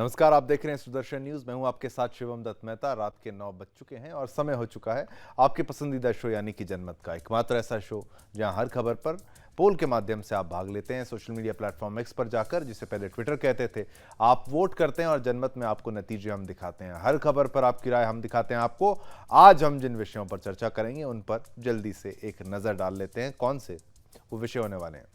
नमस्कार, आप देख रहे हैं सुदर्शन न्यूज। मैं हूं आपके साथ शिवम दत्त मेहता। रात के 9 बज चुके हैं और समय हो चुका है आपके पसंदीदा शो यानी कि जनमत का, एकमात्र ऐसा शो जहां हर खबर पर पोल के माध्यम से आप भाग लेते हैं। सोशल मीडिया प्लेटफॉर्म एक्स पर जाकर, जिसे पहले ट्विटर कहते थे, आप वोट करते हैं और जनमत में आपको नतीजे हम दिखाते हैं। हर खबर पर आपकी राय हम दिखाते हैं आपको। आज हम जिन विषयों पर चर्चा करेंगे उन पर जल्दी से एक नजर डाल लेते हैं। कौन से वो विषय होने वाले हैं?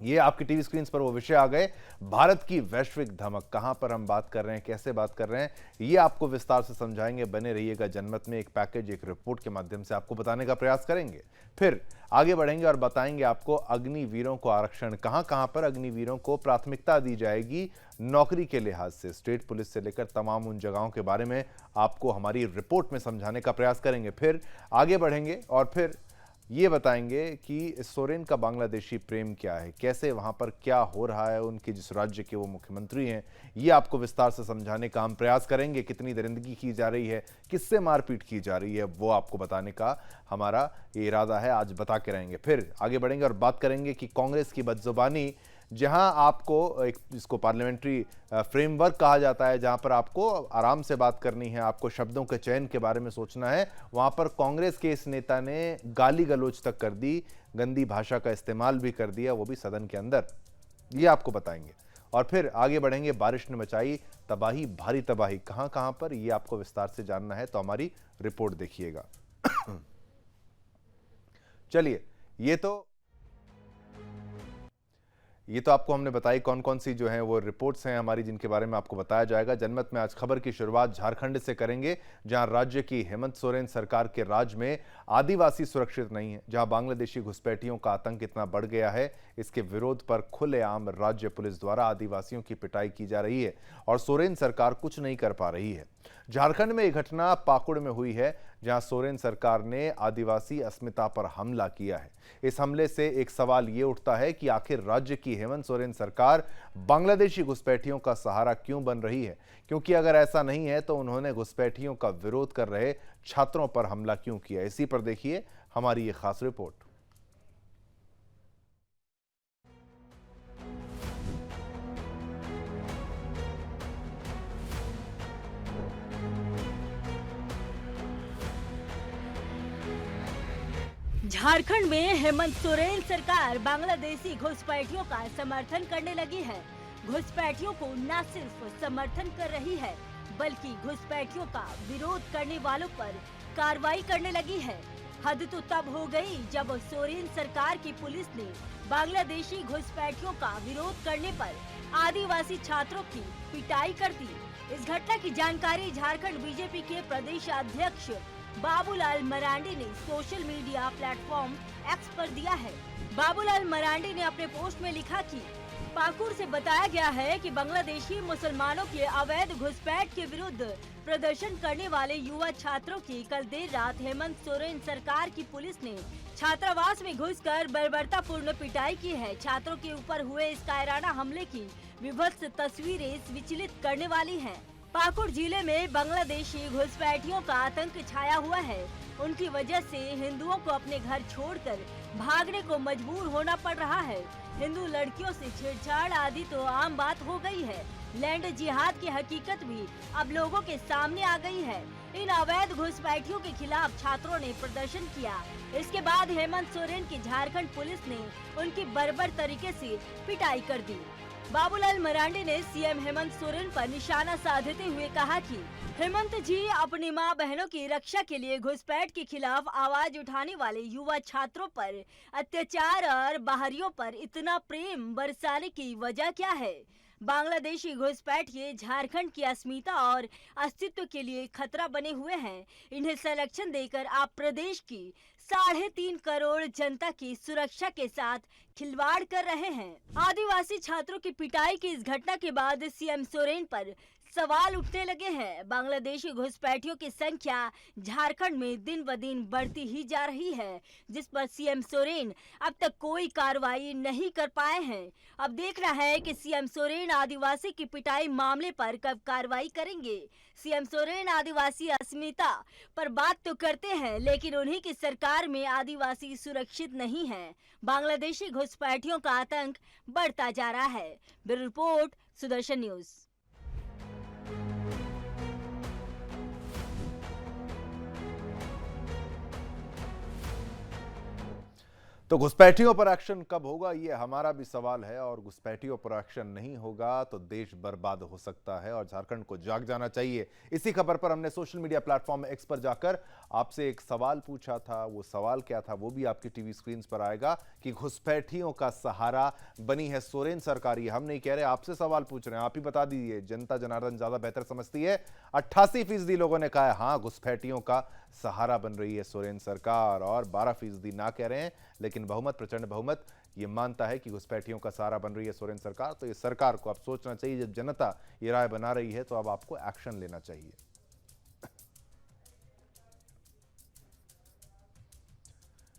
ये आपकी टीवी स्क्रीन पर वो विषय आ गए। भारत की वैश्विक धमक, कहां पर हम बात कर रहे हैं, कैसे बात कर रहे हैं, ये आपको विस्तार से समझाएंगे। बने रहिएगा जनमत में। एक पैकेज, एक रिपोर्ट के माध्यम से आपको बताने का प्रयास करेंगे। फिर आगे बढ़ेंगे और बताएंगे आपको अग्निवीरों को आरक्षण कहां कहां पर अग्निवीरों को प्राथमिकता दी जाएगी नौकरी के लिहाज से। स्टेट पुलिस से लेकर तमाम उन जगहों के बारे में आपको हमारी रिपोर्ट में समझाने का प्रयास करेंगे। फिर आगे बढ़ेंगे और फिर ये बताएंगे कि सोरेन का बांग्लादेशी प्रेम क्या है, कैसे वहां पर क्या हो रहा है, उनके जिस राज्य के वो मुख्यमंत्री हैं, ये आपको विस्तार से समझाने का हम प्रयास करेंगे। कितनी दरिंदगी की जा रही है, किससे मारपीट की जा रही है, वो आपको बताने का हमारा इरादा है। आज बता के रहेंगे। फिर आगे बढ़ेंगे और बात करेंगे कि कांग्रेस की बदजुबानी, जहां आपको एक जिसको पार्लियामेंट्री फ्रेमवर्क कहा जाता है, जहां पर आपको आराम से बात करनी है, आपको शब्दों के चयन के बारे में सोचना है, वहां पर कांग्रेस के इस नेता ने गाली गलौज तक कर दी, गंदी भाषा का इस्तेमाल भी कर दिया, वो भी सदन के अंदर। ये आपको बताएंगे। और फिर आगे बढ़ेंगे। बारिश ने मचाई तबाही, भारी तबाही, कहां कहां पर, ये आपको विस्तार से जानना है तो हमारी रिपोर्ट देखिएगा। चलिए, ये तो आपको हमने बताई कौन कौन सी जो हैं वो रिपोर्ट्स हैं हमारी, जिनके बारे में आपको बताया जाएगा। जनमत में आज खबर की शुरुआत झारखंड से करेंगे, जहां राज्य की हेमंत सोरेन सरकार के राज में आदिवासी सुरक्षित नहीं है, जहां बांग्लादेशी घुसपैठियों का आतंक इतना बढ़ गया है, इसके विरोध पर खुलेआम राज्य पुलिस द्वारा आदिवासियों की पिटाई की जा रही है और सोरेन सरकार कुछ नहीं कर पा रही है। झारखंड में एक घटना पाकुड़ में हुई है, जहां सोरेन सरकार ने आदिवासी अस्मिता पर हमला किया है। इस हमले से एक सवाल यह उठता है कि आखिर राज्य की हेमंत सोरेन सरकार बांग्लादेशी घुसपैठियों का सहारा क्यों बन रही है? क्योंकि अगर ऐसा नहीं है तो उन्होंने घुसपैठियों का विरोध कर रहे छात्रों पर हमला क्यों किया? इसी पर देखिए हमारी ये खास रिपोर्ट। झारखंड में हेमंत सोरेन सरकार बांग्लादेशी घुसपैठियों का समर्थन करने लगी है। घुसपैठियों को न सिर्फ समर्थन कर रही है, बल्कि घुसपैठियों का विरोध करने वालों पर कार्रवाई करने लगी है। हद तो तब हो गई जब सोरेन सरकार की पुलिस ने बांग्लादेशी घुसपैठियों का विरोध करने पर आदिवासी छात्रों की पिटाई कर दी। इस घटना की जानकारी झारखंड बीजेपी के प्रदेश अध्यक्ष बाबूलाल मरांडी ने सोशल मीडिया प्लेटफॉर्म एक्स पर दिया है। बाबूलाल मरांडी ने अपने पोस्ट में लिखा कि पाकुड़ से बताया गया है कि बांग्लादेशी मुसलमानों के अवैध घुसपैठ के विरुद्ध प्रदर्शन करने वाले युवा छात्रों की कल देर रात हेमंत सोरेन सरकार की पुलिस ने छात्रावास में घुसकर बर्बरतापूर्ण पिटाई की है। छात्रों के ऊपर हुए इस कायराना हमले की विभत्स तस्वीरें विचलित करने वाली हैं। पाकुड़ जिले में बांग्लादेशी घुसपैठियों का आतंक छाया हुआ है। उनकी वजह से हिंदुओं को अपने घर छोड़कर भागने को मजबूर होना पड़ रहा है। हिंदू लड़कियों से छेड़छाड़ आदि तो आम बात हो गई है। लैंड जिहाद की हकीकत भी अब लोगों के सामने आ गई है। इन अवैध घुसपैठियों के खिलाफ छात्रों ने प्रदर्शन किया। इसके बाद हेमंत सोरेन की झारखंड पुलिस ने उनकी बर्बर तरीके से पिटाई कर दी। बाबूलाल मरांडी ने सीएम हेमंत सोरेन पर निशाना साधते हुए कहा कि हेमंत जी अपनी मां बहनों की रक्षा के लिए घुसपैठ के खिलाफ आवाज उठाने वाले युवा छात्रों पर अत्याचार और बाहरियों पर इतना प्रेम बरसाने की वजह क्या है? बांग्लादेशी घुसपैठिए झारखंड की अस्मिता और अस्तित्व के लिए खतरा बने हुए हैं। इन्हें संरक्षण देकर आप प्रदेश की 3.5 करोड़ जनता की सुरक्षा के साथ खिलवाड़ कर रहे हैं। आदिवासी छात्रों की पिटाई की इस घटना के बाद सीएम सोरेन पर सवाल उठने लगे हैं। बांग्लादेशी घुसपैठियों की संख्या झारखंड में दिन ब दिन बढ़ती ही जा रही है, जिस पर सीएम सोरेन अब तक कोई कार्रवाई नहीं कर पाए हैं। अब देखना है कि सीएम सोरेन आदिवासी की पिटाई मामले पर कब कार्रवाई करेंगे। सीएम सोरेन आदिवासी अस्मिता पर बात तो करते हैं, लेकिन उन्हीं की सरकार में आदिवासी सुरक्षित नहीं है। बांग्लादेशी घुसपैठियों का आतंक बढ़ता जा रहा है। Bureau report, Sudarshan news. तो घुसपैठियों पर एक्शन कब होगा, ये हमारा भी सवाल है। और घुसपैठियों पर एक्शन नहीं होगा तो देश बर्बाद हो सकता है और झारखंड को जाग जाना चाहिए। इसी खबर पर हमने सोशल मीडिया प्लेटफॉर्म एक्स पर जाकर आपसे एक सवाल पूछा था। वो सवाल क्या था वो भी आपकी टीवी स्क्रीन पर आएगा कि घुसपैठियों का सहारा बनी है सोरेन सरकार। ये हम नहीं कह रहे, आपसे सवाल पूछ रहे हैं, आप ही बता दीजिए। जनता जनार्दन ज्यादा बेहतर समझती है। 88% लोगों ने कहा है हाँ, घुसपैठियों का सहारा बन रही है सोरेन सरकार, और 12% ना कह रहे हैं। लेकिन बहुमत, प्रचंड बहुमत ये मानता है कि घुसपैठियों का सहारा बन रही है सोरेन सरकार। तो ये सरकार को अब सोचना चाहिए, जब जनता ये राय बना रही है तो अब आपको एक्शन लेना चाहिए।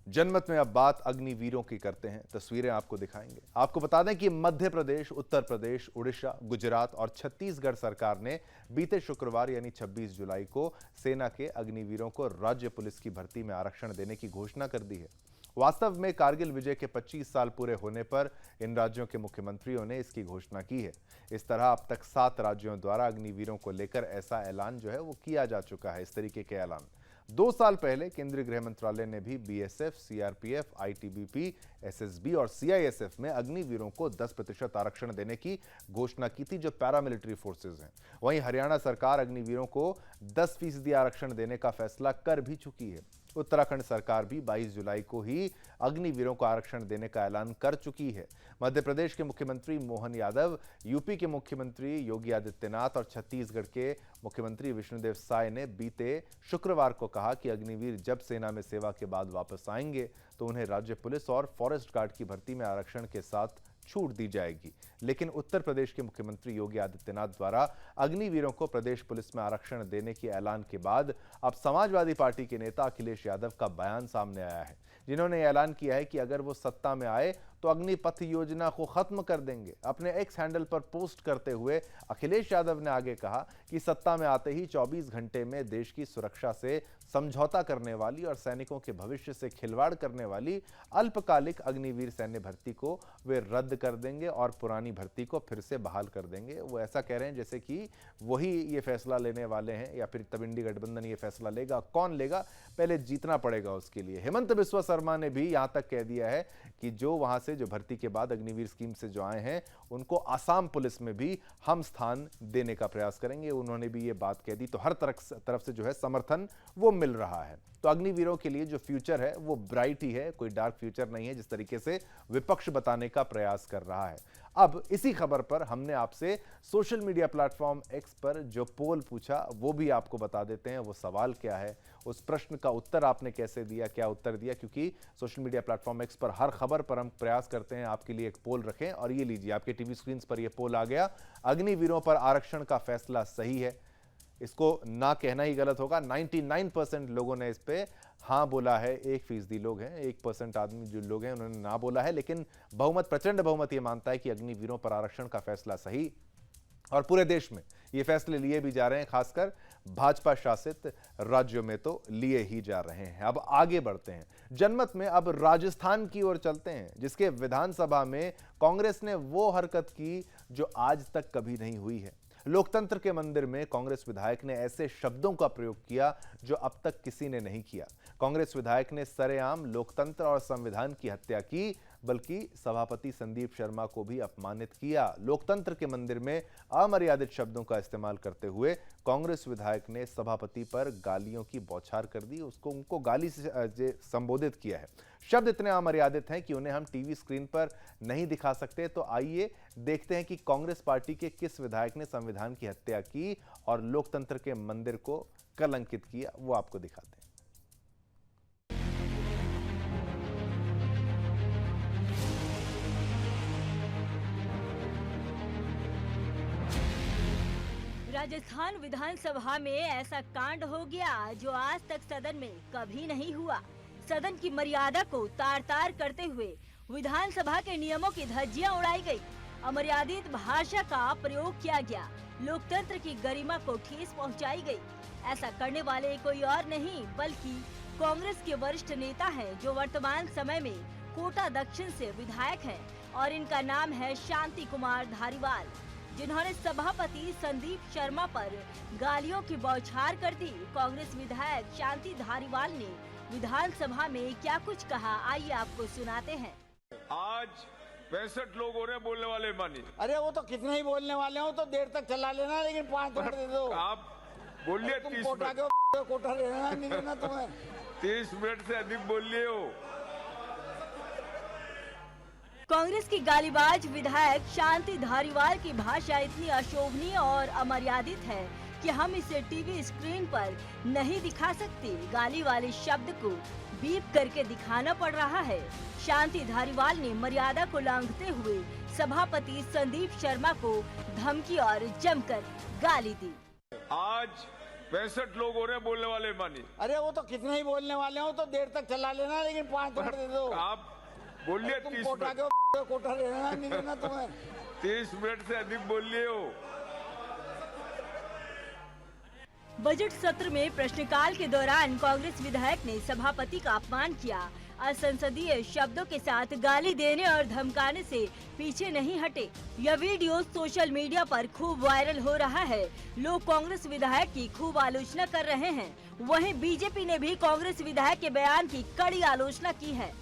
जनमत में अब बात अग्निवीरों की करते हैं। तस्वीरें आपको दिखाएंगे। आपको बता दें कि मध्य प्रदेश, उत्तर प्रदेश, उड़ीसा, गुजरात और छत्तीसगढ़ सरकार ने बीते शुक्रवार यानी 26 जुलाई को सेना के अग्निवीरों को राज्य पुलिस की भर्ती में आरक्षण देने की घोषणा कर दी है। वास्तव में कारगिल विजय के 25 साल पूरे होने पर इन राज्यों के मुख्यमंत्रियों ने इसकी घोषणा की है। इस तरह अब तक 7 राज्यों द्वारा अग्निवीरों को लेकर ऐसा ऐलान जो है वो किया जा चुका है। इस तरीके के ऐलान 2 साल पहले केंद्रीय गृह मंत्रालय ने भी बीएसएफ, सीआरपीएफ, आईटीबीपी, एसएसबी और सीआईएसएफ में अग्निवीरों को 10% आरक्षण देने की घोषणा की थी, जो पैरामिलिट्री फोर्सेज हैं। वहीं हरियाणा सरकार अग्निवीरों को 10% आरक्षण देने का फैसला कर भी चुकी है। उत्तराखंड सरकार भी 22 जुलाई को ही अग्निवीरों को आरक्षण देने का ऐलान कर चुकी है। मध्य प्रदेश के मुख्यमंत्री मोहन यादव, यूपी के मुख्यमंत्री योगी आदित्यनाथ और छत्तीसगढ़ के मुख्यमंत्री विष्णुदेव साय ने बीते शुक्रवार को कहा कि अग्निवीर जब सेना में सेवा के बाद वापस आएंगे तो उन्हें राज्य पुलिस और फॉरेस्ट गार्ड की भर्ती में आरक्षण के साथ छूट दी जाएगी। लेकिन उत्तर प्रदेश के मुख्यमंत्री योगी आदित्यनाथ द्वारा अग्निवीरों को प्रदेश पुलिस में आरक्षण देने के ऐलान के बाद अब समाजवादी पार्टी के नेता अखिलेश यादव का बयान सामने आया है, जिन्होंने ऐलान किया है कि अगर वो सत्ता में आए तो अग्निपथ योजना को खत्म कर देंगे। अपने एक्स हैंडल पर पोस्ट करते हुए अखिलेश यादव ने आगे कहा कि सत्ता में आते ही 24 घंटे में देश की सुरक्षा से समझौता करने वाली और सैनिकों के भविष्य से खिलवाड़ करने वाली अल्पकालिक अग्निवीर सैन्य भर्ती को वे रद्द कर देंगे और पुरानी भर्ती को फिर से बहाल कर देंगे। वो ऐसा कह रहे हैं जैसे कि वही ये फैसला लेने वाले हैं, या फिर तब इंडी गठबंधन ये फैसला लेगा। कौन लेगा? पहले जीतना पड़ेगा उसके लिए। हेमंत बिस्वा शर्मा ने भी यहां तक कह दिया है कि जो वहां से जो भर्ती के बाद अग्निवीर स्कीम से जो आए हैं उनको आसाम पुलिस में भी हम स्थान देने का प्रयास करेंगे। उन्होंने भी ये बात कह दी। तो हर तरफ से जो है समर्थन वो मिल रहा है। तो अग्निवीरों के लिए जो फ्यूचर है वो ब्राइट ही है, कोई डार्क फ्यूचर नहीं है, जिस तरीके से विपक्ष बताने का प्रयास कर रहा है। अब इसी खबर पर हमने आपसे सोशल मीडिया प्लेटफॉर्म एक्स पर जो पोल पूछा वो भी आपको बता देते हैं। वो सवाल क्या है, उस प्रश्न का उत्तर आपने कैसे दिया, क्या उत्तर दिया, क्योंकि सोशल मीडिया प्लेटफॉर्म एक्स पर हर खबर पर हम प्रयास करते हैं आपके लिए एक पोल रखें। और ये लीजिए, आपके टीवी स्क्रीन पर यह पोल आ गया। अग्निवीरों पर आरक्षण का फैसला सही है, इसको ना कहना ही गलत होगा। 99% लोगों ने इस पे हाँ बोला है। 1% लोग हैं, 1% आदमी जो लोग हैं उन्होंने ना बोला है। लेकिन बहुमत, प्रचंड बहुमत ये मानता है कि अग्निवीरों पर आरक्षण का फैसला सही, और पूरे देश में ये फैसले लिए भी जा रहे हैं, खासकर भाजपा शासित राज्यों में तो लिए ही जा रहे हैं। अब आगे बढ़ते हैं जनमत में। अब राजस्थान की ओर चलते हैं, जिसके विधानसभा में कांग्रेस ने वो हरकत की जो आज तक कभी नहीं हुई है। लोकतंत्र के मंदिर में कांग्रेस विधायक ने ऐसे शब्दों का प्रयोग किया जो अब तक किसी ने नहीं किया। कांग्रेस विधायक ने सरेआम लोकतंत्र और संविधान की हत्या की, बल्कि सभापति संदीप शर्मा को भी अपमानित किया। लोकतंत्र के मंदिर में अमर्यादित शब्दों का इस्तेमाल करते हुए कांग्रेस विधायक ने सभापति पर गालियों की बौछार कर दी, उनको गाली से संबोधित किया है। शब्द इतने अमर्यादित हैं कि उन्हें हम टीवी स्क्रीन पर नहीं दिखा सकते। तो आइए देखते हैं कि कांग्रेस पार्टी के किस विधायक ने संविधान की हत्या की और लोकतंत्र के मंदिर को कलंकित किया, वो आपको दिखाते हैं। राजस्थान विधानसभा में ऐसा कांड हो गया जो आज तक सदन में कभी नहीं हुआ। सदन की मर्यादा को तार-तार करते हुए विधानसभा के नियमों की धज्जियां उड़ाई गई। अमर्यादित भाषा का प्रयोग किया गया। लोकतंत्र की गरिमा को ठेस पहुंचाई गई। ऐसा करने वाले कोई और नहीं बल्कि कांग्रेस के वरिष्ठ नेता हैं, जो वर्तमान समय में कोटा दक्षिण से विधायक हैं, और इनका नाम है शांति कुमार धारीवाल, जिन्होंने सभापति संदीप शर्मा पर गालियों की बौछार कर दी। कांग्रेस विधायक शांति धारीवाल ने विधानसभा में क्या कुछ कहा, आइए आपको सुनाते हैं। आज 65 लोग हो रहे हैं बोलने वाले मानी। अरे वो तो कितने ही बोलने वाले हो तो देर तक चला लेना, लेकिन 5 मिनट दे दो। आप बोलिए तुम 30 कोटा मिनट। के कोटा लेना नहीं देना तुम्हें। 30 मिनट से अधिक बोल लिए हो। कांग्रेस की गालीबाज विधायक शांति धारीवाल की भाषा इतनी अशोभनीय और अमर्यादित है कि हम इसे टीवी स्क्रीन पर नहीं दिखा सकते। गाली वाले शब्द को बीप करके दिखाना पड़ रहा है। शांति धारीवाल ने मर्यादा को लांघते हुए सभापति संदीप शर्मा को धमकी और जमकर गाली दी। आज 65 लोग हो रहे हैं बोलने वाले मानी। अरे वो तो कितने ही बोलने वाले हो तो देर तक चला लेना, लेकिन 5 मिनट दे दो। आप बोलिए तुम 30 कोटा मिनट। के कोटा लेना नहीं देना तुम्हें। 30 मिनट से अधिक बोल लिए हो। बजट सत्र में प्रश्नकाल के दौरान कांग्रेस विधायक ने सभापति का अपमान किया। असंसदीय शब्दों के साथ गाली देने और धमकाने से पीछे नहीं हटे। यह वीडियो सोशल मीडिया पर खूब वायरल हो रहा है। लोग कांग्रेस विधायक की खूब आलोचना कर रहे हैं। वहीं बीजेपी ने भी कांग्रेस विधायक के बयान की कड़ी आलोचना की है।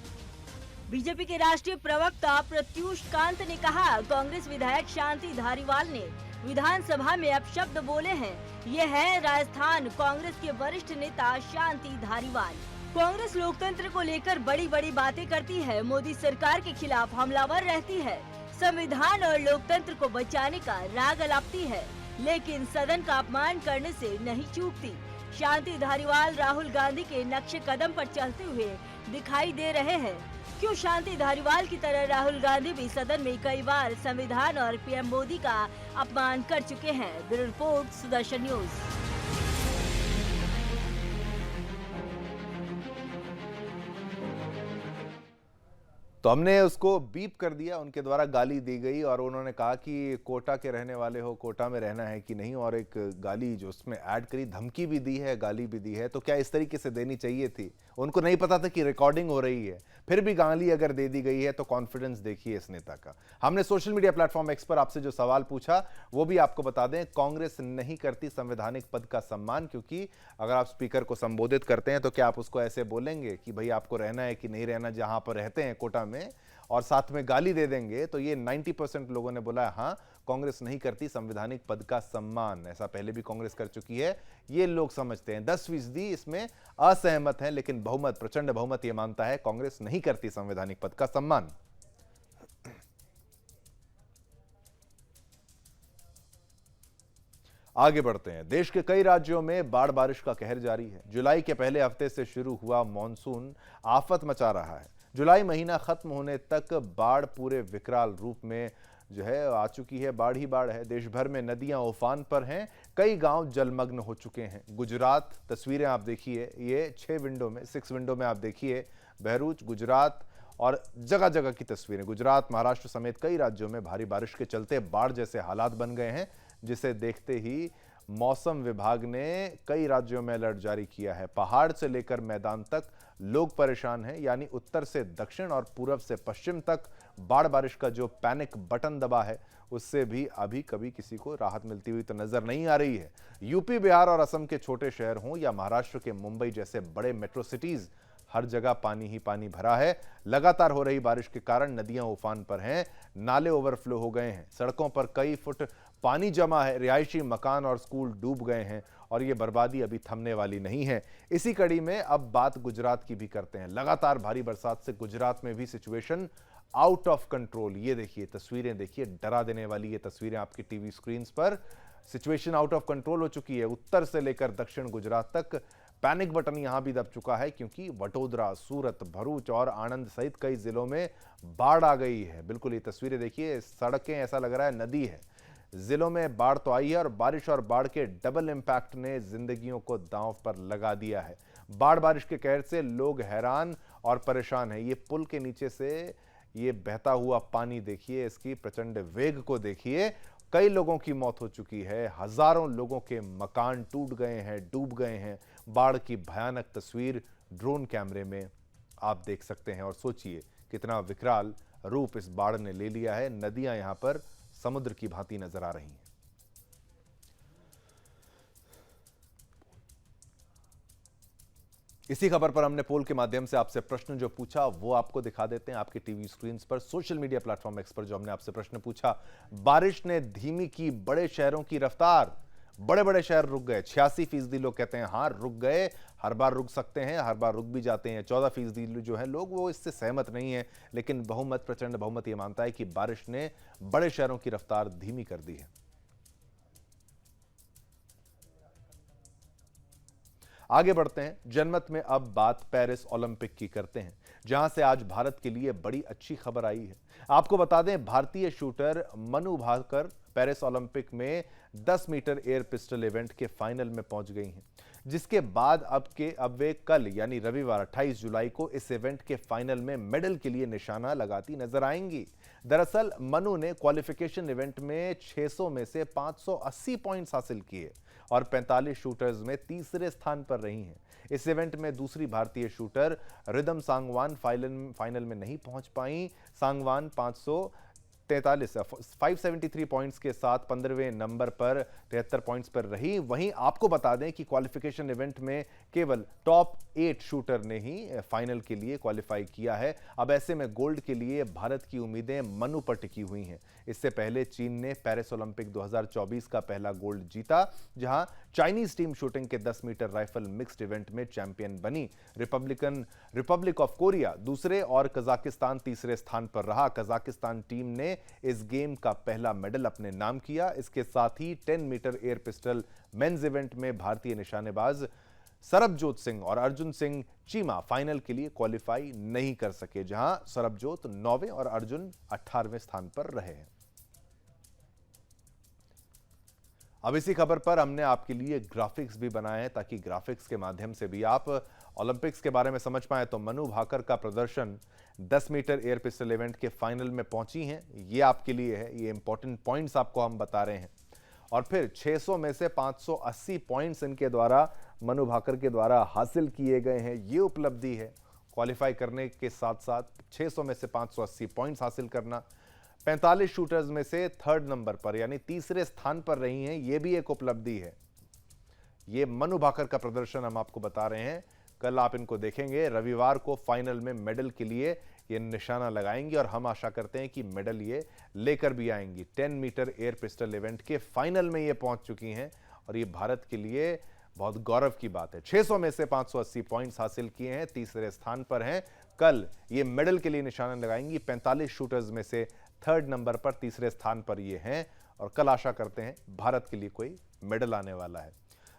बीजेपी के राष्ट्रीय प्रवक्ता प्रत्युष कांत ने कहा, कांग्रेस विधायक शांति धारीवाल ने विधानसभा में अपशब्द बोले हैं। ये है राजस्थान कांग्रेस के वरिष्ठ नेता शांति धारीवाल। कांग्रेस लोकतंत्र को लेकर बड़ी बड़ी बातें करती है, मोदी सरकार के खिलाफ हमलावर रहती है, संविधान और लोकतंत्र को बचाने का राग अलापती है, लेकिन सदन का अपमान करने से नहीं चूकती। शांति धारीवाल राहुल गांधी के नक्शे कदम पर चलते हुए दिखाई दे रहे हैं। क्यों शांति धारीवाल की तरह राहुल गांधी भी सदन में कई बार संविधान और पीएम मोदी का अपमान कर चुके हैं। Bureau report, Sudarshan news. तो हमने उसको बीप कर दिया, उनके द्वारा गाली दी गई और उन्होंने कहा कि कोटा के रहने वाले हो, कोटा में रहना है कि नहीं, और एक गाली जो उसमें ऐड करी, धमकी भी दी है, गाली भी दी है। तो क्या इस तरीके से देनी चाहिए थी? उनको नहीं पता था कि रिकॉर्डिंग हो रही है, फिर भी गाली अगर दे दी गई है तो कॉन्फिडेंस देखिए इस नेता का। हमने सोशल मीडिया प्लेटफॉर्म एक्स पर आपसे जो सवाल पूछा वो भी आपको बता दें। कांग्रेस नहीं करती संवैधानिक पद का सम्मान, क्योंकि अगर आप स्पीकर को संबोधित करते हैं तो क्या आप उसको ऐसे बोलेंगे कि भाई आपको रहना है कि नहीं रहना जहां पर रहते हैं कोटा में, और साथ में गाली दे देंगे? तो ये 90% लोगों ने बोला हाँ, कांग्रेस नहीं करती संवैधानिक पद का सम्मान। ऐसा पहले भी कांग्रेस कर चुकी है, ये लोग समझते हैं। 10% इसमें असहमत हैं, लेकिन बहुमत, प्रचंड बहुमत ये मानता है कांग्रेस नहीं करती संवैधानिक पद का सम्मान। आगे बढ़ते हैं। देश के कई राज्यों में बाढ़ बारिश का कहर जारी है। जुलाई के पहले हफ्ते से शुरू हुआ मॉनसून आफत मचा रहा है। जुलाई महीना खत्म होने तक बाढ़ पूरे विकराल रूप में जो है आ चुकी है। बाढ़ ही बाढ़ है। देश भर में नदियां उफान पर हैं, कई गांव जलमग्न हो चुके हैं। गुजरात, तस्वीरें आप देखिए, ये 6 विंडो में आप देखिए बहरूच, गुजरात, और जगह जगह की तस्वीरें। गुजरात, महाराष्ट्र समेत कई राज्यों में भारी बारिश के चलते बाढ़ जैसे हालात बन गए हैं, जिसे देखते ही मौसम विभाग ने कई राज्यों में अलर्ट जारी किया है। पहाड़ से लेकर मैदान तक लोग परेशान हैं, यानी उत्तर से दक्षिण और पूर्व से पश्चिम तक बाढ़ बारिश का जो पैनिक बटन दबा है, उससे भी अभी कभी किसी को राहत मिलती हुई तो नजर नहीं आ रही है। यूपी, बिहार और असम के छोटे शहर हों या महाराष्ट्र के मुंबई जैसे बड़े मेट्रो सिटीज, हर जगह पानी ही पानी भरा है। लगातार हो रही बारिश के कारण नदियां उफान पर हैं, नाले ओवरफ्लो हो गए हैं, सड़कों पर कई फुट पानी जमा है, रिहायशी मकान और स्कूल डूब गए हैं, और ये बर्बादी अभी थमने वाली नहीं है। इसी कड़ी में अब बात गुजरात की भी करते हैं। लगातार भारी बरसात से गुजरात में भी सिचुएशन आउट ऑफ कंट्रोल। ये देखिए तस्वीरें, देखिए डरा देने वाली ये तस्वीरें आपकी टीवी स्क्रीन पर। सिचुएशन आउट ऑफ कंट्रोल हो चुकी है। उत्तर से लेकर दक्षिण गुजरात तक पैनिक बटन यहां भी दब चुका है, क्योंकि वडोदरा, सूरत, भरूच और आणंद सहित कई जिलों में बाढ़ आ गई है। बिल्कुल ये तस्वीरें देखिए, सड़कें ऐसा लग रहा है नदी है। जिलों में बाढ़ तो आई है, और बारिश और बाढ़ के डबल इंपैक्ट ने जिंदगियों को दांव पर लगा दिया है। बाढ़ बारिश के कहर से लोग हैरान और परेशान हैं। ये पुल के नीचे से ये बहता हुआ पानी देखिए, इसकी प्रचंड वेग को देखिए। कई लोगों की मौत हो चुकी है, हजारों लोगों के मकान टूट गए हैं, डूब गए हैं। बाढ़ की भयानक तस्वीर ड्रोन कैमरे में आप देख सकते हैं, और सोचिए कितना विकराल रूप इस बाढ़ ने ले लिया है। नदियां यहां पर समुद्र की भांति नजर आ रही हैं। इसी खबर पर हमने पोल के माध्यम से आपसे प्रश्न जो पूछा वो आपको दिखा देते हैं आपकी टीवी स्क्रीन पर। सोशल मीडिया प्लेटफॉर्म एक्स पर जो हमने आपसे प्रश्न पूछा, बारिश ने धीमी की बड़े शहरों की रफ्तार, बड़े बड़े शहर रुक गए। 86% लोग कहते हैं हाँ रुक गए, हर बार रुक सकते हैं, हर बार रुक भी जाते हैं। 14% जो है लोग वो इससे सहमत नहीं है, लेकिन बहुमत, प्रचंड बहुमत ये मानता है कि बारिश ने बड़े शहरों की रफ्तार धीमी कर दी है। आगे बढ़ते हैं, जनमत में अब बात पेरिस ओलंपिक की करते हैं, जहां से आज भारत के लिए बड़ी अच्छी खबर आई है। आपको बता दें, भारतीय शूटर मनु भाकर पेरिस ओलंपिक में 10 मीटर एयर पिस्टल इवेंट के फाइनल में पहुंच गई हैं, जिसके बाद अब वे कल यानी रविवार 28 जुलाई को इस इवेंट के फाइनल में मेडल के लिए निशाना लगाती नजर आएंगी। दरअसल मनु ने क्वालिफिकेशन इवेंट में 600 में से 580 पॉइंट्स हासिल किए और 45 शूटर्स में तीसरे स्थान पर रही हैं। इस इवेंट में दूसरी भारतीय शूटर रिदम सांगवान फाइनल में नहीं पहुंच पाई। सांगवान 573 पॉइंट्स के साथ 15वें नंबर पर 73 पॉइंट्स पर रही। वहीं आपको बता दें कि क्वालिफिकेशन इवेंट में केवल टॉप 8 शूटर ने ही फाइनल के लिए क्वालिफाई किया है। अब ऐसे में गोल्ड के लिए भारत की उम्मीदें मनु पर टिकी हुई हैं। इससे पहले चीन ने पेरिस ओलंपिक 2024 का पहला गोल्ड जीता, जहां चाइनीज टीम शूटिंग के 10 मीटर राइफल मिक्स्ड इवेंट में चैंपियन बनी। रिपब्लिक ऑफ कोरिया दूसरे और कजाकिस्तान तीसरे स्थान पर रहा। कजाकिस्तान टीम ने इस गेम का पहला मेडल अपने नाम किया। इसके साथ ही 10 metre air pistol men's event में भारतीय निशानेबाज सरबजोत सिंह और अर्जुन सिंह चीमा फाइनल के लिए क्वालिफाई नहीं कर सके, जहां सरबजोत 9वें और अर्जुन 18वें स्थान पर रहे हैं। अब इसी खबर पर हमने आपके लिए ग्राफिक्स भी बनाए हैं, ताकि ग्राफिक्स के माध्यम से भी आप ओलंपिक्स के बारे में समझ पाएं। तो मनु भाकर का प्रदर्शन 10 मीटर एयर पिस्टल इवेंट के फाइनल में पहुंची हैं, ये आपके लिए है। ये इंपॉर्टेंट पॉइंट्स आपको हम बता रहे हैं। और फिर 600 में से 580 पॉइंट्स इनके द्वारा, मनु भाकर के द्वारा हासिल किए गए हैं। ये उपलब्धि है, क्वालिफाई करने के साथ साथ 600 में से 580 पॉइंट्स हासिल करना। 45 शूटर्स में से 3rd नंबर पर यानी तीसरे स्थान पर रही हैं, ये भी एक उपलब्धि है। ये मनु भाकर का प्रदर्शन हम आपको बता रहे हैं। कल आप इनको देखेंगे, रविवार को फाइनल में मेडल के लिए ये निशाना लगाएंगी और हम आशा करते हैं कि मेडल ये लेकर भी आएंगी। 10 मीटर एयर पिस्टल इवेंट के फाइनल में ये पहुंच चुकी हैं और ये भारत के लिए बहुत गौरव की बात है। 600 में से 580 पॉइंट्स हासिल किए हैं, तीसरे स्थान पर हैं। कल ये मेडल के लिए निशाना लगाएंगी। 45 शूटर्स में से 3rd नंबर पर तीसरे स्थान पर ये हैं और कल आशा करते हैं भारत के लिए कोई मेडल आने वाला है।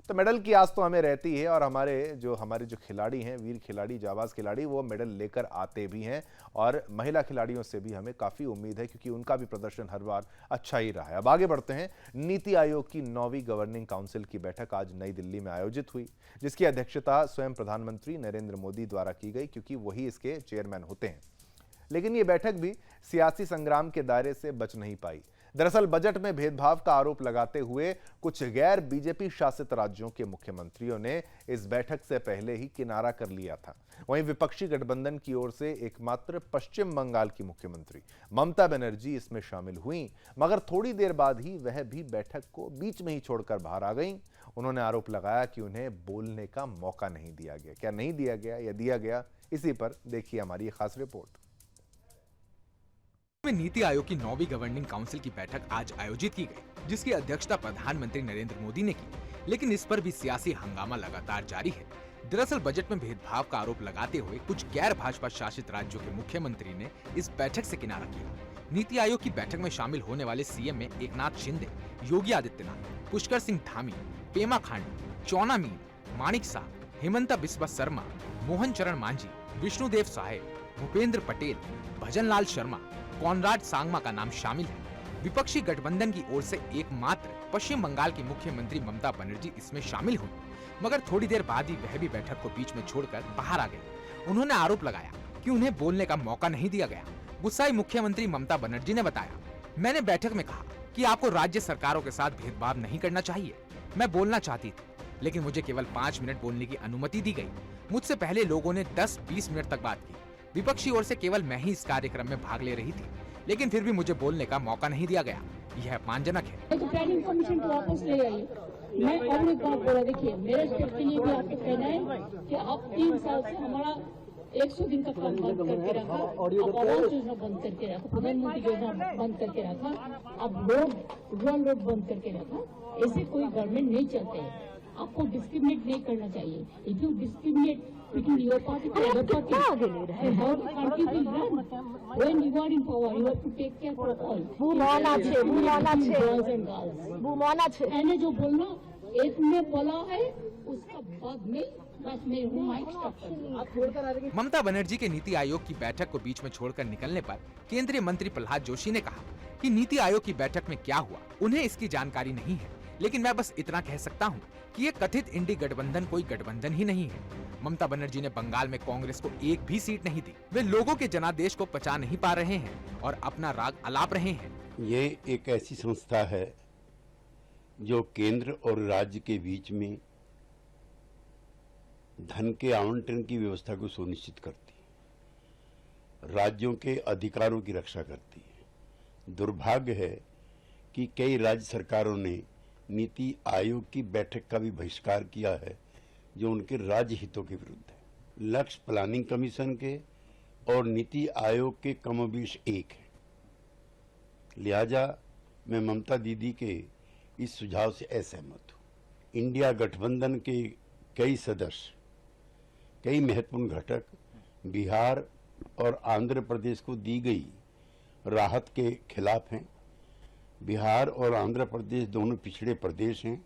तो मेडल की आस तो हमें रहती है और हमारे जो खिलाड़ी हैं, वीर खिलाड़ी, जाबाज खिलाड़ी, वो मेडल लेकर आते भी हैं। और महिला खिलाड़ियों से भी हमें काफ़ी उम्मीद है, क्योंकि उनका भी प्रदर्शन हर बार अच्छा ही रहा है। अब आगे बढ़ते हैं। नीति आयोग की 9वीं गवर्निंग काउंसिल की बैठक आज नई दिल्ली में आयोजित हुई, जिसकी अध्यक्षता स्वयं प्रधानमंत्री नरेंद्र मोदी द्वारा की गई, क्योंकि वही इसके चेयरमैन होते हैं। लेकिन ये बैठक भी सियासी संग्राम के दायरे से बच नहीं पाई। दरअसल बजट में भेदभाव का आरोप लगाते हुए कुछ गैर बीजेपी शासित राज्यों के मुख्यमंत्रियों ने इस बैठक से पहले ही किनारा कर लिया था। वहीं विपक्षी गठबंधन की ओर से एकमात्र पश्चिम बंगाल की मुख्यमंत्री ममता बनर्जी इसमें शामिल हुई, मगर थोड़ी देर बाद ही वह भी बैठक को बीच में ही छोड़कर बाहर आ गईं। उन्होंने आरोप लगाया कि उन्हें बोलने का मौका नहीं दिया गया। क्या नहीं दिया गया या दिया गया, इसी पर देखिए हमारी खास रिपोर्ट। में नीति आयोग की 9वीं गवर्निंग काउंसिल की बैठक आज आयोजित की गई, जिसकी अध्यक्षता प्रधानमंत्री नरेंद्र मोदी ने की। लेकिन इस पर भी सियासी हंगामा लगातार जारी है। दरअसल बजट में भेदभाव का आरोप लगाते हुए कुछ गैर भाजपा शासित राज्यों के मुख्यमंत्री ने इस बैठक से किनारा किया। नीति आयोग की बैठक में शामिल होने वाले सीएम में एकनाथ शिंदे, योगी आदित्यनाथ, पुष्कर सिंह धामी, पेमा खांडू, चौना मीन, माणिक साह, हेमंता बिस्वा शर्मा, मोहन चरण मांझी, विष्णुदेव साहे, भूपेंद्र पटेल, भजन लाल शर्मा, कॉनराड सांगमा का नाम शामिल है। विपक्षी गठबंधन की ओर से एकमात्र पश्चिम बंगाल की मुख्यमंत्री ममता बनर्जी इसमें शामिल हुई, मगर थोड़ी देर बाद ही वह भी बैठक को बीच में छोड़कर बाहर आ गए। उन्होंने आरोप लगाया कि उन्हें बोलने का मौका नहीं दिया गया। गुस्साई मुख्यमंत्री ममता बनर्जी ने बताया, मैंने बैठक में कहा कि आपको राज्य सरकारों के साथ भेदभाव नहीं करना चाहिए। मैं बोलना चाहती थी, लेकिन मुझे केवल 5 मिनट बोलने की अनुमति दी गई। मुझसे पहले लोगों ने 10-20 मिनट तक बात की। विपक्षी ओर से केवल मैं ही इस कार्यक्रम में भाग ले रही थी, लेकिन फिर भी मुझे बोलने का मौका नहीं दिया गया। यह अपमानजनक है। मैं और एक बात बोला, देखिए मेरे स्टेट के लिए भी आपको कहना है कि आप 3 साल से हमारा 100 दिन का काम बंद करके रखा, अब आवास योजना बंद करके रखा, प्रधानमंत्री योजना बंद करके रखा, अब रूरल रोड बंद करके रखा। ऐसे कोई गवर्नमेंट नहीं चलते हैं। आपको डिस्क्रिमिनेट नहीं करना चाहिए। If you discriminate between your party to other party, then how the country will run? When you are in power, you have to take care for all. Boman আছে Boys and girls. বুমন আছে मैंने जो बोलना एक में बोला है, उसका बाद में बस मैं हूँ माइक स्टॉप कर दूँ। आप छोड़कर आ रहे हैं। ममता बनर्जी के नीति आयोग की बैठक को बीच में छोड़कर निकलने पर केंद्रीय मंत्री प्रहलाद जोशी ने कहा कि नीति आयोग की बैठक में क्या हुआ उन्हें इसकी जानकारी नहीं है, लेकिन मैं बस इतना कह सकता हूँ कि ये कथित इंडी गठबंधन कोई गठबंधन ही नहीं है। ममता बनर्जी ने बंगाल में कांग्रेस को एक भी सीट नहीं दी। वे लोगों के जनादेश को पचा नहीं पा रहे हैं और अपना राग अलाप रहे हैं। ये एक ऐसी संस्था है जो केंद्र और राज्य के बीच में धन के आवंटन की व्यवस्था को सुनिश्चित करती है, राज्यों के अधिकारों की रक्षा करती है। दुर्भाग्य है कि कई राज्य सरकारों ने नीति आयोग की बैठक का भी बहिष्कार किया है, जो उनके राज्य हितों के विरुद्ध है। लक्ष्य प्लानिंग कमीशन के और नीति आयोग के कमोबेश एक है। लिहाजा मैं ममता दीदी के इस सुझाव से असहमत हूँ। इंडिया गठबंधन के कई सदस्य, कई महत्वपूर्ण घटक बिहार और आंध्र प्रदेश को दी गई राहत के खिलाफ हैं। बिहार और आंध्र प्रदेश दोनों पिछड़े प्रदेश हैं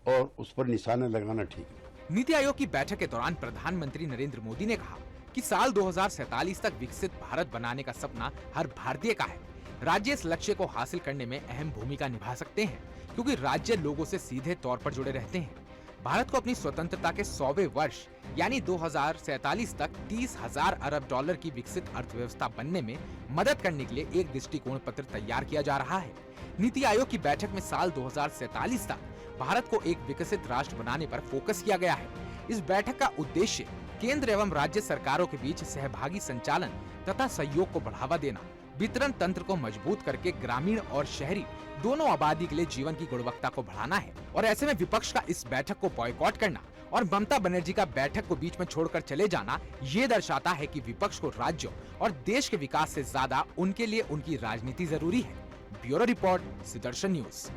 और उस पर निशाना लगाना ठीक है। नीति आयोग की बैठक के दौरान प्रधानमंत्री नरेंद्र मोदी ने कहा कि साल 2047 तक विकसित भारत बनाने का सपना हर भारतीय का है। राज्य इस लक्ष्य को हासिल करने में अहम भूमिका निभा सकते हैं, क्योंकि राज्य लोगों से सीधे तौर पर जुड़े रहते हैं। भारत को अपनी स्वतंत्रता के 100वें वर्ष यानी 2047 तक 30,000 अरब डॉलर की विकसित अर्थव्यवस्था बनने में मदद करने के लिए एक दृष्टिकोण पत्र तैयार किया जा रहा है। नीति आयोग की बैठक में साल 2047 तक भारत को एक विकसित राष्ट्र बनाने पर फोकस किया गया है। इस बैठक का उद्देश्य केंद्र एवं राज्य सरकारों के बीच सहभागी संचालन तथा सहयोग को बढ़ावा देना, वितरण तंत्र को मजबूत करके ग्रामीण और शहरी दोनों आबादी के लिए जीवन की गुणवत्ता को बढ़ाना है। और ऐसे में विपक्ष का इस बैठक को बॉयकॉट करना और ममता बनर्जी का बैठक को बीच में छोड़कर चले जाना ये दर्शाता है कि विपक्ष को राज्यों और देश के विकास से ज्यादा उनके लिए उनकी राजनीति जरूरी है। Bureau report, Sudarshan news.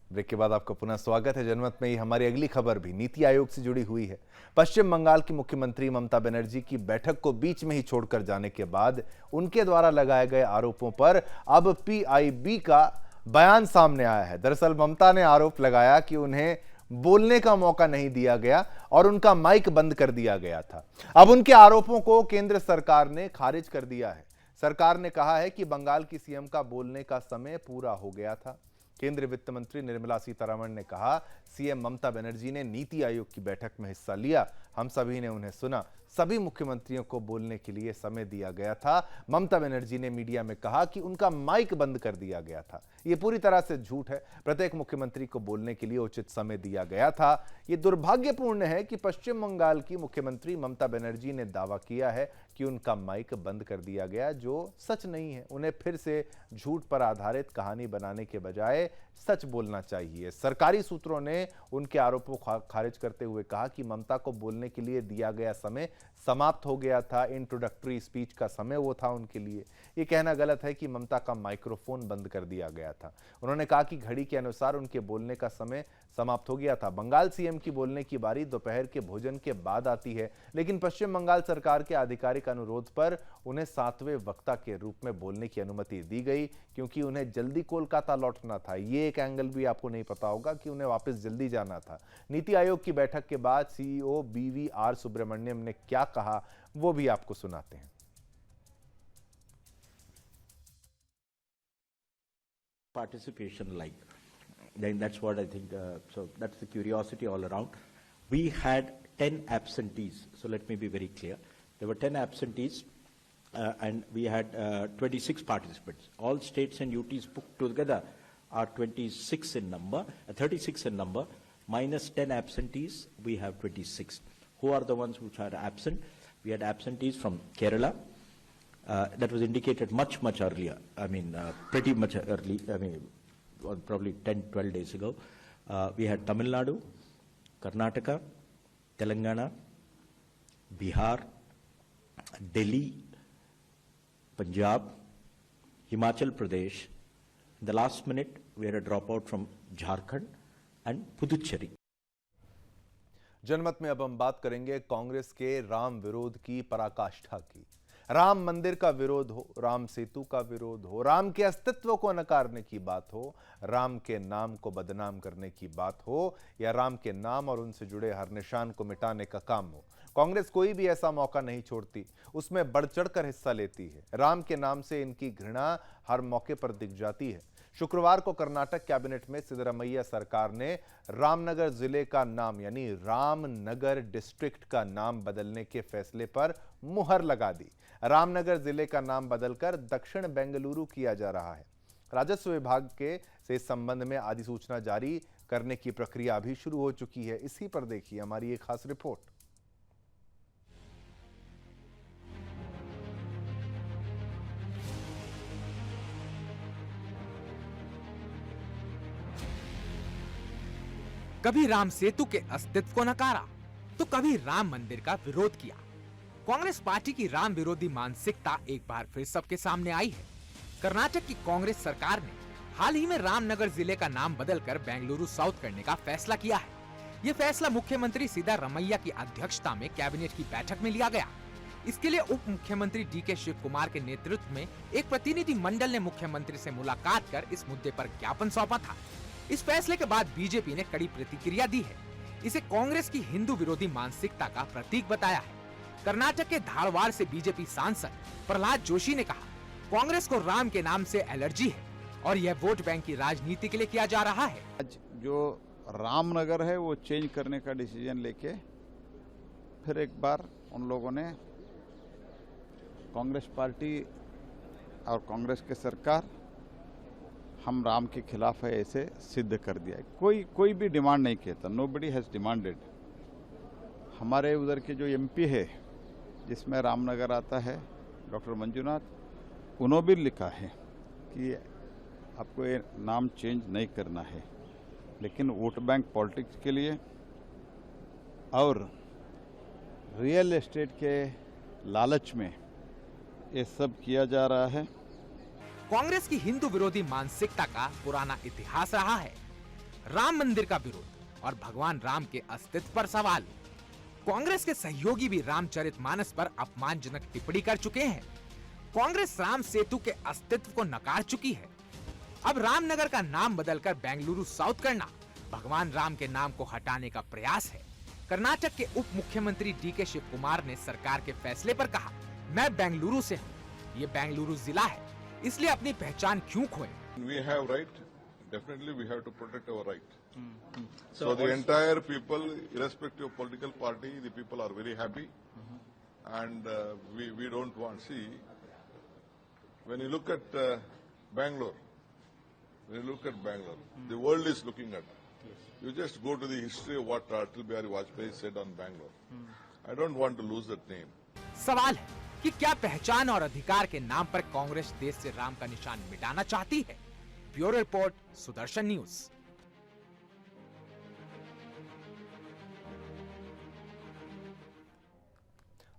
Break के बाद आपका पुनः स्वागत है। जनमत में ही हमारी अगली खबर भी नीति आयोग से जुड़ी हुई है। पश्चिम बंगाल की मुख्यमंत्री ममता बनर्जी की बैठक को बीच में ही छोड़कर जाने के बाद उनके द्वारा लगाए गए आरोपों पर अब पीआईबी का बयान सामने आया है। दरअसल ममता ने आरोप लगाया कि उन्हें बोलने का मौका नहीं दिया गया और उनका माइक बंद कर दिया गया था। अब उनके आरोपों को केंद्र सरकार ने खारिज कर दिया है। सरकार ने कहा है कि बंगाल की सीएम का बोलने का समय पूरा हो गया था। केंद्रीय वित्त मंत्री निर्मला सीतारमण ने कहा, सीएम ममता बनर्जी ने नीति आयोग की बैठक में हिस्सा लिया, हम सभी ने उन्हें सुना, सभी मुख्यमंत्रियों को बोलने के लिए समय दिया गया था। ममता बनर्जी ने मीडिया में कहा कि उनका माइक बंद कर दिया गया था। ये पूरी तरह से झूठ है। प्रत्येक मुख्यमंत्री को बोलने के लिए उचित समय दिया गया था। ये दुर्भाग्यपूर्ण है कि पश्चिम बंगाल की मुख्यमंत्री ममता बनर्जी ने दावा किया है कि उनका माइक बंद कर दिया गया, जो सच नहीं है। उन्हें फिर से झूठ पर आधारित कहानी बनाने के बजाय सच बोलना चाहिए। सरकारी सूत्रों ने उनके आरोपों को खारिज करते हुए कहा कि ममता को बोलने के लिए दिया गया समय समाप्त हो गया था। इंट्रोडक्टरी स्पीच का समय वो था उनके लिए। ये कहना गलत है कि ममता का माइक्रोफोन बंद कर दिया गया था। उन्होंने कहा कि घड़ी के अनुसार उनके बोलने का समय समाप्त हो गया था। बंगाल सीएम की बोलने की बारी दोपहर के भोजन के बाद आती है, लेकिन पश्चिम बंगाल सरकार के आधिकारिक अनुरोध पर उन्हें 7वें वक्ता के रूप में बोलने की अनुमति दी गई, क्योंकि उन्हें जल्दी कोलकाता लौटना था। ये एक एंगल भी आपको नहीं पता होगा कि उन्हें वापस जल्दी जाना था। नीति आयोग की बैठक के बाद सीईओ BVR सुब्रमण्यम ने क्या कहा, वो भी आपको सुनाते हैं। Participation like, then that's what I think, so that's the curiosity all around. We had 10 absentees, so let me be very clear. There were 10 absentees and we had 26 participants. All states and UTs put together are 26 in number, 36 in number, minus 10 absentees, we have 26. who are the ones which are absent? We had absentees from Kerala. That was indicated much earlier. I mean, pretty much early. I mean, probably 10-12 days ago. We had Tamil Nadu, Karnataka, Telangana, Bihar, Delhi, Punjab, Himachal Pradesh. In the last minute, we had a dropout from Jharkhand and Puducherry. जनमत में अब हम बात करेंगे कांग्रेस के राम विरोध की पराकाष्ठा की। राम मंदिर का विरोध हो, राम सेतु का विरोध हो, राम के अस्तित्व को नकारने की बात हो, राम के नाम को बदनाम करने की बात हो, या राम के नाम और उनसे जुड़े हर निशान को मिटाने का काम हो, कांग्रेस कोई भी ऐसा मौका नहीं छोड़ती, उसमें बढ़ चढ़कर हिस्सा लेती है। राम के नाम से इनकी घृणा हर मौके पर दिख जाती है। शुक्रवार को कर्नाटक कैबिनेट में सिद्धरमैया सरकार ने रामनगर जिले का नाम यानी रामनगर डिस्ट्रिक्ट का नाम बदलने के फैसले पर मुहर लगा दी। रामनगर जिले का नाम बदलकर दक्षिण बेंगलुरु किया जा रहा है। राजस्व विभाग के से इस संबंध में अधिसूचना जारी करने की प्रक्रिया भी शुरू हो चुकी है। इसी पर देखिए हमारी एक खास रिपोर्ट। कभी राम सेतु के अस्तित्व को नकारा तो कभी राम मंदिर का विरोध किया। कांग्रेस पार्टी की राम विरोधी मानसिकता एक बार फिर सबके सामने आई है। कर्नाटक की कांग्रेस सरकार ने हाल ही में रामनगर जिले का नाम बदलकर बेंगलुरु साउथ करने का फैसला किया है। ये फैसला मुख्यमंत्री सिद्धरमैया की अध्यक्षता में कैबिनेट की बैठक में लिया गया। इसके लिए उप मुख्यमंत्री डीके शिव कुमार के नेतृत्व में एक प्रतिनिधि मंडल ने मुख्यमंत्री से मुलाकात कर इस मुद्दे पर ज्ञापन सौंपा था। इस फैसले के बाद बीजेपी ने कड़ी प्रतिक्रिया दी है। इसे कांग्रेस की हिंदू विरोधी मानसिकता का प्रतीक बताया है। कर्नाटक के धारवाड़ से बीजेपी सांसद प्रहलाद जोशी ने कहा, कांग्रेस को राम के नाम से एलर्जी है और यह वोट बैंक की राजनीति के लिए किया जा रहा है। आज जो रामनगर है वो चेंज करने का डिसीजन लेके फिर एक बार उन लोगों ने कांग्रेस पार्टी और कांग्रेस के सरकार हम राम के खिलाफ है ऐसे सिद्ध कर दिया। कोई भी डिमांड नहीं किया था। Nobody has demanded. हमारे उधर के जो एमपी है जिसमें रामनगर आता है, डॉक्टर मंजुनाथ, उन्होंने भी लिखा है कि आपको ये नाम चेंज नहीं करना है, लेकिन वोट बैंक पॉलिटिक्स के लिए और रियल एस्टेट के लालच में ये सब किया जा रहा है। कांग्रेस की हिंदू विरोधी मानसिकता का पुराना इतिहास रहा है। राम मंदिर का विरोध और भगवान राम के अस्तित्व पर सवाल। कांग्रेस के सहयोगी भी रामचरितमानस पर अपमानजनक टिप्पणी कर चुके हैं। कांग्रेस राम सेतु के अस्तित्व को नकार चुकी है। अब रामनगर का नाम बदलकर बेंगलुरु साउथ करना भगवान राम के नाम को हटाने का प्रयास है। कर्नाटक के उप मुख्यमंत्री डीके शिव कुमार ने सरकार के फैसले पर कहा, मैं बेंगलुरु से हूँ, ये बेंगलुरु जिला है, इसलिए अपनी पहचान क्यों खोए? We have right. Definitely, we have to protect our right. So the entire people, irrespective of political party, the people are very happy, and we don't want. See, when you look at Bangalore, the world is looking at. You just go to the history of what Atal Bihari Vajpayee said on Bangalore. I don't want to lose that name. सवाल है कि क्या पहचान और अधिकार के नाम पर कांग्रेस देश से राम का निशान मिटाना चाहती है? Bureau report, Sudarshan news.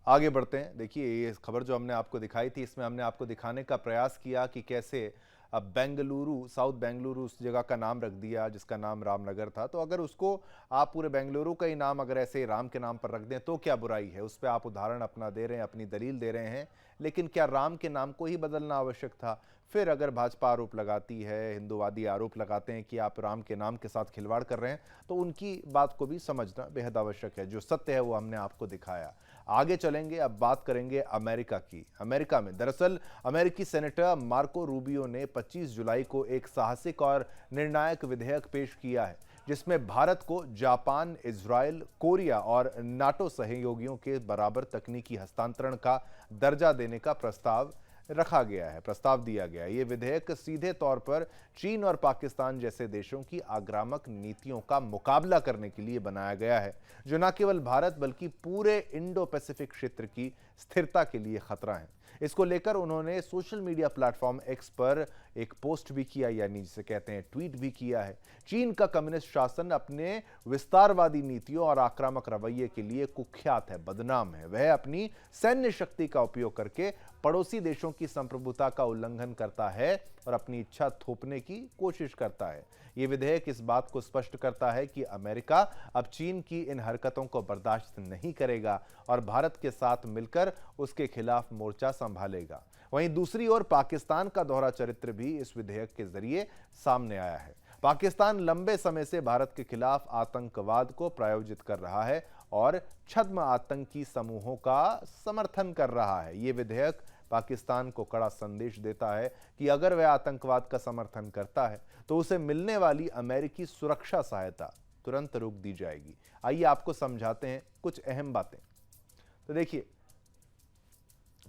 आगे बढ़ते हैं। देखिए, ये खबर जो हमने आपको दिखाई थी, इसमें हमने आपको दिखाने का प्रयास किया कि कैसे अब बेंगलुरु, साउथ बेंगलुरु उस जगह का नाम रख दिया जिसका नाम रामनगर था। तो अगर उसको आप पूरे बेंगलुरु का ही नाम अगर ऐसे राम के नाम पर रख दें तो क्या बुराई है? उस पर आप उदाहरण अपना दे रहे हैं, अपनी दलील दे रहे हैं, लेकिन क्या राम के नाम को ही बदलना आवश्यक था? फिर अगर भाजपा आरोप लगाती है, हिंदूवादी आरोप लगाते हैं कि आप राम के नाम के साथ खिलवाड़ कर रहे हैं, तो उनकी बात को भी समझना बेहद आवश्यक है। जो सत्य है वो हमने आपको दिखाया। आगे चलेंगे, अब बात करेंगे अमेरिका की। अमेरिका में दरअसल अमेरिकी सेनेटर मार्को रूबियो ने 25 जुलाई को एक साहसिक और निर्णायक विधेयक पेश किया है जिसमें भारत को जापान, इजराइल, कोरिया और नाटो सहयोगियों के बराबर तकनीकी हस्तांतरण का दर्जा देने का प्रस्ताव रखा गया है, प्रस्ताव दिया गया है। ये विधेयक सीधे तौर पर चीन और पाकिस्तान जैसे देशों की आक्रामक नीतियों का मुकाबला करने के लिए बनाया गया है, जो न केवल भारत बल्कि पूरे इंडो पैसिफिक क्षेत्र की स्थिरता के लिए खतरा है। इसको लेकर उन्होंने सोशल मीडिया प्लेटफॉर्म एक्स पर एक पोस्ट भी किया, यानी जिसे कहते हैं ट्वीट भी किया है। चीन का कम्युनिस्ट शासन अपने विस्तारवादी नीतियों और आक्रामक रवैये के लिए कुख्यात है, बदनाम है। वह अपनी सैन्य शक्ति का उपयोग करके पड़ोसी देशों की संप्रभुता का उल्लंघन करता है और अपनी इच्छा थोपने की कोशिश करता है। ये विधेयक इस बात को स्पष्ट करता है कि अमेरिका अब चीन की इन हरकतों को बर्दाश्त नहीं करेगा और भारत के साथ मिलकर उसके खिलाफ मोर्चा संभालेगा। वहीं दूसरी ओर पाकिस्तान का दोहरा चरित्र भी इस विधेयक के जरिए सामने आया है। पाकिस्तान लंबे समय से भारत के खिलाफ आतंकवाद को प्रायोजित कर रहा है और छद्म आतंकी समूहों का समर्थन कर रहा है। ये विधेयक पाकिस्तान को कड़ा संदेश देता है कि अगर वह आतंकवाद का समर्थन करता है तो उसे मिलने वाली अमेरिकी सुरक्षा सहायता तुरंत रोक दी जाएगी। आइए आपको समझाते हैं कुछ अहम बातें। तो देखिए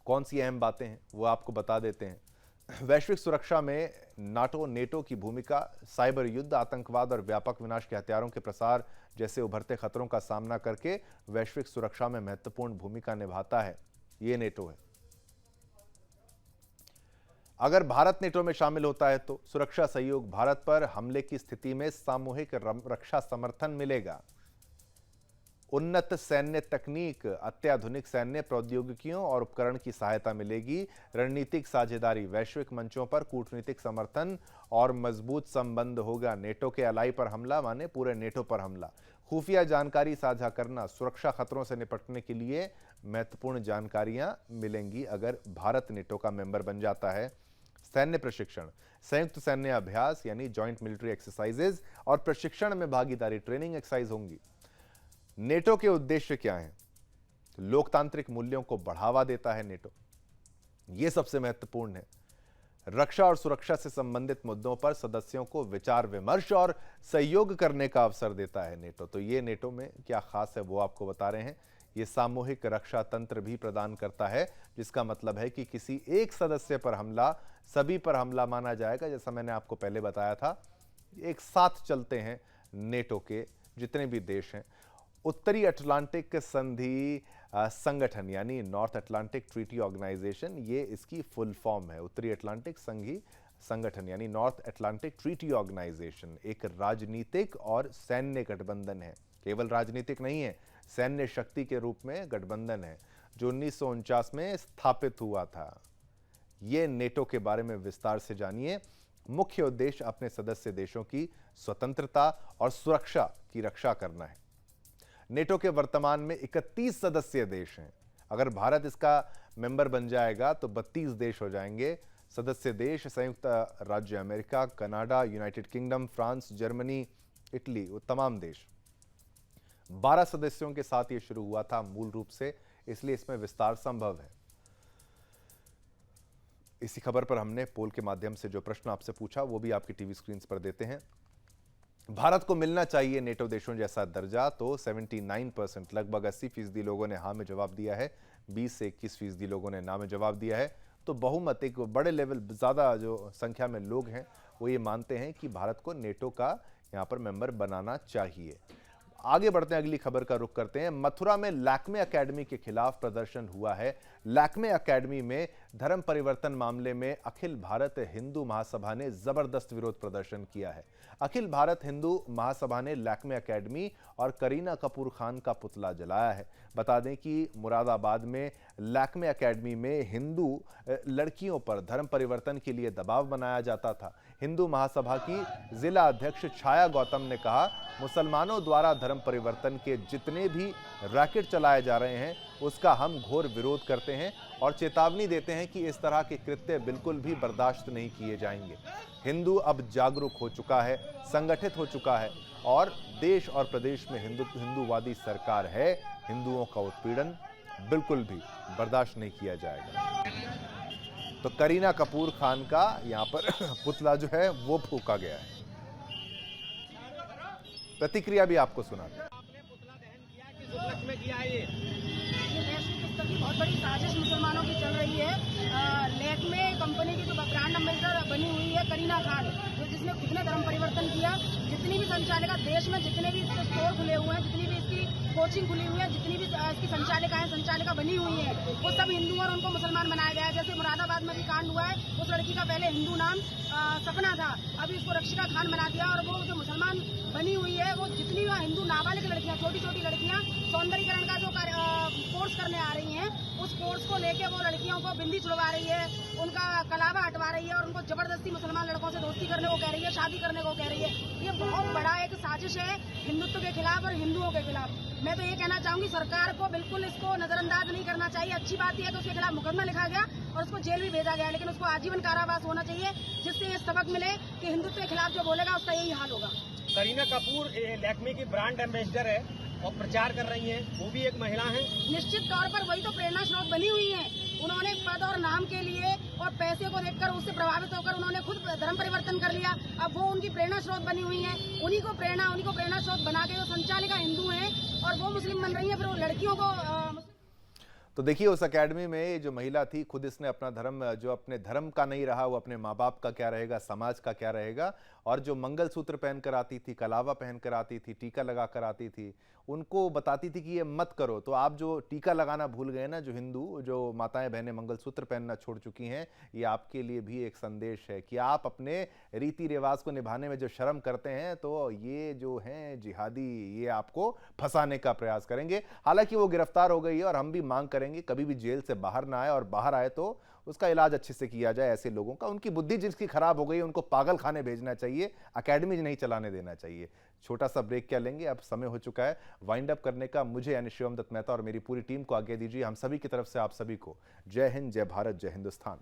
कौन सी अहम बातें हैं वो आपको बता देते हैं। वैश्विक सुरक्षा में नेटो की भूमिका साइबर युद्ध, आतंकवाद और व्यापक विनाश के हथियारों के प्रसार जैसे उभरते खतरों का सामना करके वैश्विक सुरक्षा में महत्वपूर्ण भूमिका निभाता है। ये नेटो है। अगर भारत नेटो में शामिल होता है तो सुरक्षा सहयोग, भारत पर हमले की स्थिति में सामूहिक रक्षा समर्थन मिलेगा, उन्नत सैन्य तकनीक, अत्याधुनिक सैन्य प्रौद्योगिकियों और उपकरण की सहायता मिलेगी, रणनीतिक साझेदारी, वैश्विक मंचों पर कूटनीतिक समर्थन और मजबूत संबंध होगा। नेटो के अलाई पर हमला माने पूरे नेटो पर हमला, खुफिया जानकारी साझा करना, सुरक्षा खतरों से निपटने के लिए महत्वपूर्ण जानकारियां मिलेंगी अगर भारत नेटो का मेंबर बन जाता है। सैन्य प्रशिक्षण, संयुक्त सैन्य अभ्यास यानी जॉइंट मिलिट्री एक्सरसाइजेज और प्रशिक्षण में भागीदारी, ट्रेनिंग एक्सरसाइज होंगी। नेटो के उद्देश्य क्या हैं? लोकतांत्रिक मूल्यों को बढ़ावा देता है नेटो, यह सबसे महत्वपूर्ण है। रक्षा और सुरक्षा से संबंधित मुद्दों पर सदस्यों को विचार विमर्श और सहयोग करने का अवसर देता है नेटो। तो ये नेटो में क्या खास है वो आपको बता रहे हैं। ये सामूहिक रक्षा तंत्र भी प्रदान करता है, जिसका मतलब है कि किसी एक सदस्य पर हमला सभी पर हमला माना जाएगा। जैसा मैंने आपको पहले बताया था, एक साथ चलते हैं नेटो के जितने भी देश हैं। उत्तरी अटलांटिक संधि संगठन यानी नॉर्थ अटलांटिक ट्रीटी ऑर्गेनाइजेशन, ये इसकी फुल फॉर्म है। उत्तरी अटलांटिक संघी संगठन यानी नॉर्थ अटलांटिक ट्रीटी ऑर्गेनाइजेशन एक राजनीतिक और सैन्य गठबंधन है। केवल राजनीतिक नहीं है, सैन्य शक्ति के रूप में गठबंधन है जो 1949 में स्थापित हुआ था। ये नेटो के बारे में विस्तार से जानिए। मुख्य उद्देश्य अपने सदस्य देशों की स्वतंत्रता और सुरक्षा की रक्षा करना है। नेटो के वर्तमान में 31 सदस्य देश हैं। अगर भारत इसका मेंबर बन जाएगा तो 32 देश हो जाएंगे। सदस्य देश संयुक्त राज्य America, Canada, United kingdom, France, Germany, Italy, वो तमाम देश। 12 सदस्यों के साथ ये शुरू हुआ था मूल रूप से, इसलिए इसमें विस्तार संभव है। इसी खबर पर हमने पोल के माध्यम से जो प्रश्न आपसे पूछा वो भी आपकी टीवी स्क्रीन पर देते हैं। भारत को मिलना चाहिए नेटो देशों जैसा दर्जा, तो 79% लगभग 80% लोगों ने हाँ में जवाब दिया है, 20 से 21% लोगों ने ना में जवाब दिया है। तो बहुमत, एक बड़े लेवल, ज़्यादा जो संख्या में लोग हैं वो ये मानते हैं कि भारत को नेटो का यहाँ पर मेंबर बनाना चाहिए। आगे बढ़ते हैं, अगली खबर का रुख करते हैं। मथुरा में लैक्मे एकेडमी के खिलाफ प्रदर्शन हुआ है। लैक्मे एकेडमी में धर्म परिवर्तन मामले में अखिल भारत हिंदू महासभा ने जबरदस्त विरोध प्रदर्शन किया है। अखिल भारत हिंदू महासभा ने लैक्मे एकेडमी और करीना कपूर खान का पुतला जलाया है। बता दें कि मुरादाबाद में लैक्मे एकेडमी में हिंदू लड़कियों पर धर्म परिवर्तन के लिए दबाव बनाया जाता था। हिंदू महासभा की जिला अध्यक्ष छाया गौतम ने कहा, मुसलमानों द्वारा धर्म परिवर्तन के जितने भी रैकेट चलाए जा रहे हैं उसका हम घोर विरोध करते हैं और चेतावनी देते हैं कि इस तरह के कृत्य बिल्कुल भी बर्दाश्त नहीं किए जाएंगे। हिंदू अब जागरूक हो चुका है, संगठित हो चुका है और देश और प्रदेश में हिंदूवादी सरकार है। हिंदुओं का उत्पीड़न बिल्कुल भी बर्दाश्त नहीं किया जाएगा। तो करीना कपूर खान का यहां पर पुतला जो है वो फूंका गया है। प्रतिक्रिया भी आपको सुनाते हैं। आपने पुतला दहन किया, किस उपलक्ष्य में किया ये? की बहुत बड़ी साजिश मुसलमानों की चल रही है। लैक्मे कंपनी की जो ब्रांड एम्बेसडर बनी हुई है करीना खान, जिसने खुद ने धर्म परिवर्तन किया। जितनी भी संचालिका देश में, जितने भी इसके स्टोर खुले हुए हैं, जितनी भी इसकी कोचिंग खुली हुई है, जितनी भी इसकी संचालिका बनी हुई है, वो सब हिंदू और उनको मुसलमान बनाया गया है। जैसे मुरादाबाद में भी कांड हुआ है, उस लड़की का पहले हिंदू नाम सपना था, अभी उसको रक्षिका खान बना दिया। और वो जो मुसलमान बनी हुई है, वो जितनी वहाँ हिंदू नाबालिग लड़कियां, छोटी छोटी लड़कियां सौंदर्यीकरण का जो कोर्स करने आ रही हैं, उस कोर्स को लेके वो लड़कियों को बिंदी छुड़वा रही है, उनका कलावा हटवा रही है और उनको जबरदस्ती मुसलमान लड़कों से दोस्ती करने को कह रही है, शादी करने को कह रही है। ये बहुत बड़ा एक साजिश है हिंदुत्व के खिलाफ और हिंदुओं के खिलाफ। मैं तो ये कहना चाहूंगी सरकार को बिल्कुल इसको नजरअंदाज नहीं करना चाहिए। अच्छी बात यह है कि उसके खिलाफ मुकदमा लिखा गया और उसको जेल भी भेजा गया, लेकिन उसको आजीवन कारावास होना चाहिए, जिससे ये सबक मिले कि हिंदुत्व के खिलाफ जो बोलेगा उसका यही हाल होगा। करीना कपूर लैक्मे की ब्रांड एम्बेसडर है और प्रचार कर रही हैं, वो भी एक महिला हैं। निश्चित तौर पर वही तो प्रेरणा स्रोत बनी हुई हैं। उन्होंने पद और नाम के लिए और पैसे को देखकर उससे प्रभावित होकर उन्होंने खुद धर्म परिवर्तन कर लिया। अब वो उनकी प्रेरणा स्रोत बनी हुई है, उन्हीं को प्रेरणा स्रोत बना के जो संचालिका हिंदू हैं और वो मुस्लिम बन रही है, फिर वो लड़कियों को। तो देखिए उस एकेडमी में जो महिला थी, खुद इसने अपना धर्म, जो अपने धर्म का नहीं रहा वो अपने माँ बाप का क्या रहेगा, समाज का क्या रहेगा। और जो मंगलसूत्र पहनकर आती थी, कलावा पहनकर आती थी, टीका लगाकर आती थी, उनको बताती थी कि ये मत करो। तो आप जो टीका लगाना भूल गए ना, जो हिंदू, जो माताएं बहनें मंगलसूत्र पहनना छोड़ चुकी हैं, ये आपके लिए भी एक संदेश है कि आप अपने रीति रिवाज को निभाने में जो शर्म करते हैं, तो ये जो हैं जिहादी, ये आपको फंसाने का प्रयास करेंगे। हालांकि वो गिरफ्तार हो गई है और हम भी मांग करेंगे कभी भी जेल से बाहर ना आए, और बाहर आए तो उसका इलाज अच्छे से किया जाए। ऐसे लोगों का, उनकी बुद्धि जिसकी खराब हो गई है, उनको पागल खाने भेजना चाहिए, अकेडमी नहीं चलाने देना चाहिए। छोटा सा ब्रेक क्या लेंगे, अब समय हो चुका है वाइंड अप करने का। मुझे यानी शिवम दत्त मेहता और मेरी पूरी टीम को आगे दीजिए। हम सभी की तरफ से आप सभी को जय हिंद, जय भारत, जय हिंदुस्तान।